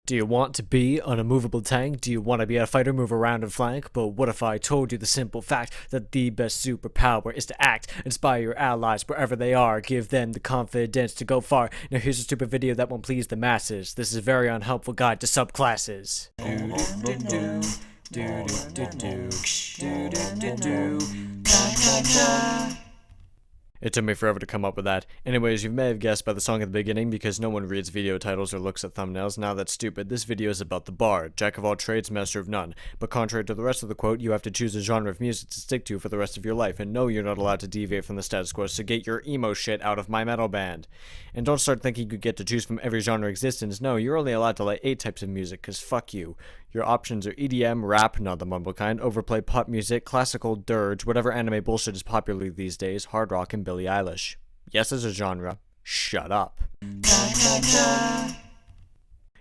Do you want to be an immovable tank? Do you want to be a fighter, move around and flank? But what if I told you the simple fact that the best superpower is to act, inspire your allies wherever they are, give them the confidence to go far? Now here's a stupid video that won't please the masses. This is a very unhelpful guide to subclasses. It took me forever to come up with that. Anyways, you may have guessed by the song at the beginning, because no one reads video titles or looks at thumbnails. Now that's stupid. This video is about the bard, jack of all trades, master of none. But contrary to the rest of the quote, you have to choose a genre of music to stick to for the rest of your life, and no, you're not allowed to deviate from the status quo, so get your emo shit out of my metal band. And don't start thinking you get to choose from every genre in existence. No, you're only allowed to like 8 types of music, cause fuck you. Your options are EDM, rap, not the mumble kind, overplay pop music, classical, dirge, whatever anime bullshit is popular these days, hard rock, and Billie Eilish. Yes, as a genre. Shut up.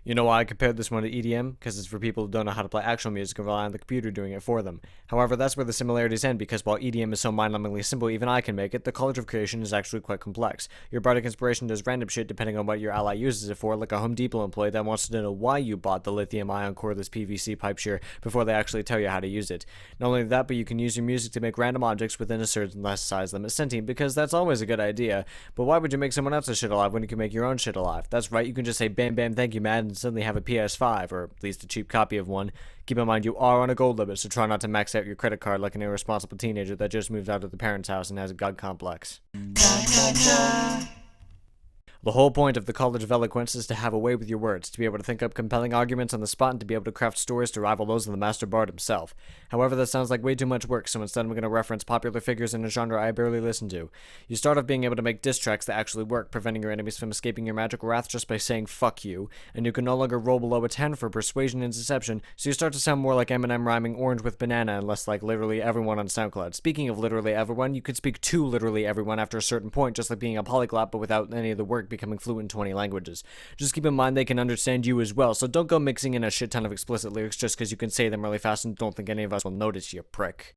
You know why I compared this one to EDM? Because it's for people who don't know how to play actual music and rely on the computer doing it for them. However, that's where the similarities end, because while EDM is so mind-numbingly simple even I can make it, the College of Creation is actually quite complex. Your bardic inspiration does random shit depending on what your ally uses it for, like a Home Depot employee that wants to know why you bought the lithium-ion cordless PVC pipe shear before they actually tell you how to use it. Not only that, but you can use your music to make random objects within a certain size limit sentient, because that's always a good idea. But why would you make someone else's shit alive when you can make your own shit alive? That's right, you can just say bam bam thank you man and suddenly have a PS5, or at least a cheap copy of one. Keep in mind you are on a gold limit, so try not to max out your credit card like an irresponsible teenager that just moved out of the parents' house and has a god complex. The whole point of the College of Eloquence is to have a way with your words, to be able to think up compelling arguments on the spot, and to be able to craft stories to rival those of the Master Bard himself. However, that sounds like way too much work, so instead I'm going to reference popular figures in a genre I barely listen to. You start off being able to make diss tracks that actually work, preventing your enemies from escaping your magic wrath just by saying fuck you, and you can no longer roll below a 10 for persuasion and deception, so you start to sound more like Eminem rhyming orange with banana and less like literally everyone on SoundCloud. Speaking of literally everyone, you could speak to literally everyone after a certain point, just like being a polyglot, but without any of the work becoming fluent in 20 languages. Just keep in mind they can understand you as well, so don't go mixing in a shit ton of explicit lyrics just because you can say them really fast and don't think any of us will notice, you prick.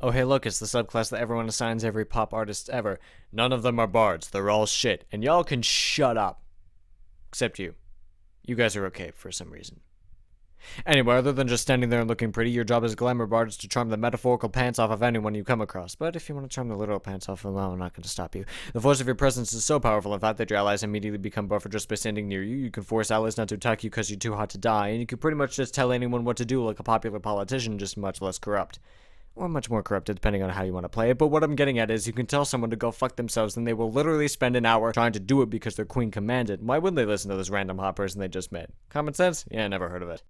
Oh hey look, it's the subclass that everyone assigns every pop artist ever. None of them are bards, they're all shit, and y'all can shut up. Except you. You guys are okay for some reason. Anyway, other than just standing there and looking pretty, your job as a glamour bard is to charm the metaphorical pants off of anyone you come across. But if you want to charm the literal pants off of them, I'm not going to stop you. The force of your presence is so powerful, in fact, that your allies immediately become buffer just by standing near you. You can force allies not to attack you because you're too hot to die, and you can pretty much just tell anyone what to do like a popular politician, just much less corrupt. Or much more corrupted, depending on how you want to play it. But what I'm getting at is you can tell someone to go fuck themselves, and they will literally spend an hour trying to do it because their queen commanded. Why wouldn't they listen to this random hot person they just met? Common sense? Yeah, never heard of it.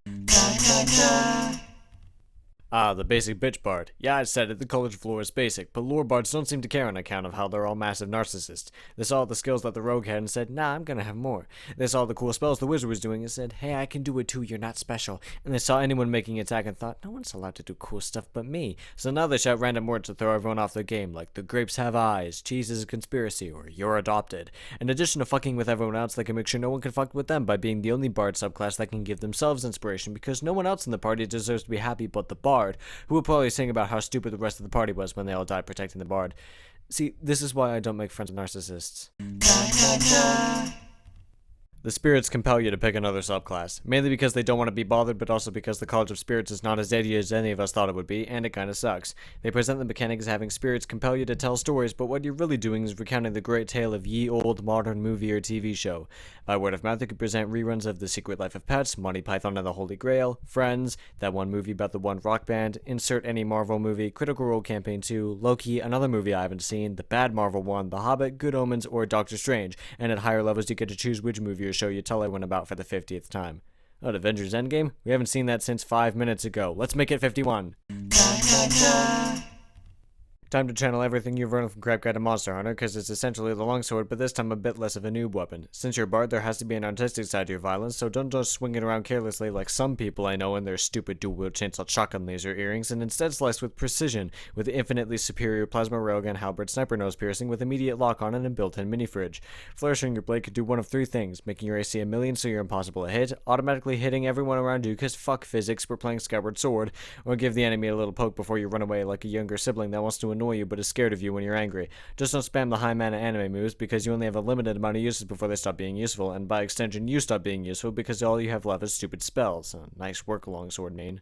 Ah, the basic bitch bard. Yeah, I said it, the college floor is basic, but lore bards don't seem to care on account of how they're all massive narcissists. They saw the skills that the rogue had and said, nah, I'm gonna have more. They saw the cool spells the wizard was doing and said, hey, I can do it too, you're not special. And they saw anyone making an attack and thought, no one's allowed to do cool stuff but me. So now they shout random words to throw everyone off their game, like the grapes have eyes, cheese is a conspiracy, or you're adopted. In addition to fucking with everyone else, they can make sure no one can fuck with them by being the only bard subclass that can give themselves inspiration, because no one else in the party deserves to be happy but the bard, who will probably sing about how stupid the rest of the party was when they all died protecting the bard. See, this is why I don't make friends with narcissists. The spirits compel you to pick another subclass, mainly because they don't want to be bothered, but also because the College of Spirits is not as edgy as any of us thought it would be, and it kinda sucks. They present the mechanic as having spirits compel you to tell stories, but what you're really doing is recounting the great tale of ye old modern movie or TV show. By word of mouth, you can present reruns of The Secret Life of Pets, Monty Python and the Holy Grail, Friends, that one movie about the one rock band, insert any Marvel movie, Critical Role Campaign 2, Loki, another movie I haven't seen, the bad Marvel one, The Hobbit, Good Omens, or Doctor Strange, and at higher levels you get to choose which movie or show you tell everyone about for the 50th time. Oh, Avengers Endgame? We haven't seen that since 5 minutes ago. Let's make it 51. Time to channel everything you've learned from Crap Guide to Monster Hunter, because it's essentially the longsword, but this time a bit less of a noob weapon. Since you're a bard, there has to be an artistic side to your violence, so don't just swing it around carelessly like some people I know in their stupid dual-wield chainsaw shotgun laser earrings, and instead slice with precision, with infinitely superior plasma railgun halberd sniper nose piercing with immediate lock-on and a built-in mini-fridge. Flourishing your blade could do one of 3 things: making your AC 1,000,000 so you're impossible to hit, automatically hitting everyone around you because fuck physics, we're playing Skyward Sword, or give the enemy a little poke before you run away like a younger sibling that wants to annoy annoy you but is scared of you when you're angry. Just don't spam the high mana anime moves because you only have a limited amount of uses before they stop being useful, and by extension you stop being useful because all you have left is stupid spells. Nice work, longsword main.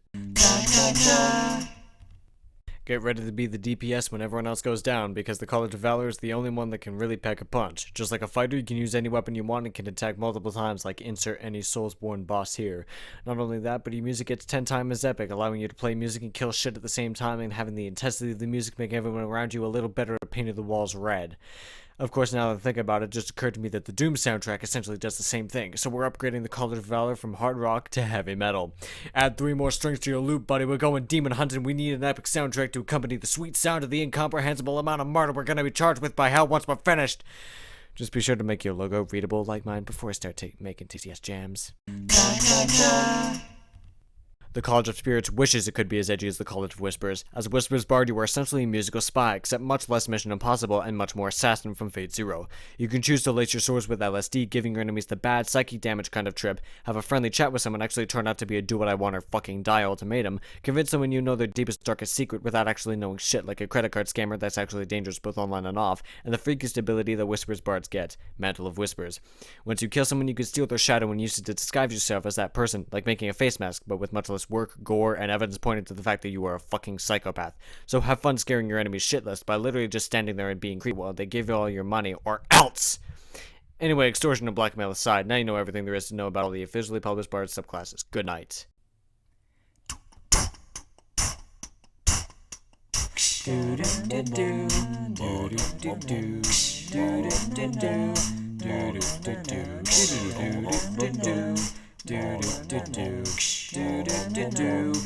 Get ready to be the DPS when everyone else goes down, because the College of Valor is the only one that can really pack a punch. Just like a fighter, you can use any weapon you want and can attack multiple times, like insert any Soulsborne boss here. Not only that, but your music gets 10 times as epic, allowing you to play music and kill shit at the same time, and having the intensity of the music make everyone around you a little better at painting the walls red. Of course, now that I think about it, it just occurred to me that the Doom soundtrack essentially does the same thing, so we're upgrading the College of Valor from hard rock to heavy metal. Add 3 more strings to your loot, buddy. We're going demon hunting. We need an epic soundtrack to accompany the sweet sound of the incomprehensible amount of murder we're gonna be charged with by hell once we're finished. Just be sure to make your logo readable like mine before I start making TCS jams. The College of Spirits wishes it could be as edgy as the College of Whispers. As a Whispers Bard, you are essentially a musical spy, except much less Mission Impossible and much more assassin from Fate Zero. You can choose to lace your swords with LSD, giving your enemies the bad psychic damage kind of trip, have a friendly chat with someone actually turn out to be a do what I want or fucking die ultimatum, convince someone you know their deepest darkest secret without actually knowing shit, like a credit card scammer that's actually dangerous both online and off, and the freakiest ability that Whispers Bards get, Mantle of Whispers. Once you kill someone, you can steal their shadow and use it to disguise yourself as that person, like making a face mask, but with much less work, gore, and evidence pointing to the fact that you are a fucking psychopath. So have fun scaring your enemies shitless by literally just standing there and being creepy while they give you all your money, or else! Anyway, extortion and blackmail aside, now you know everything there is to know about all the officially published Bard subclasses. Good night. Do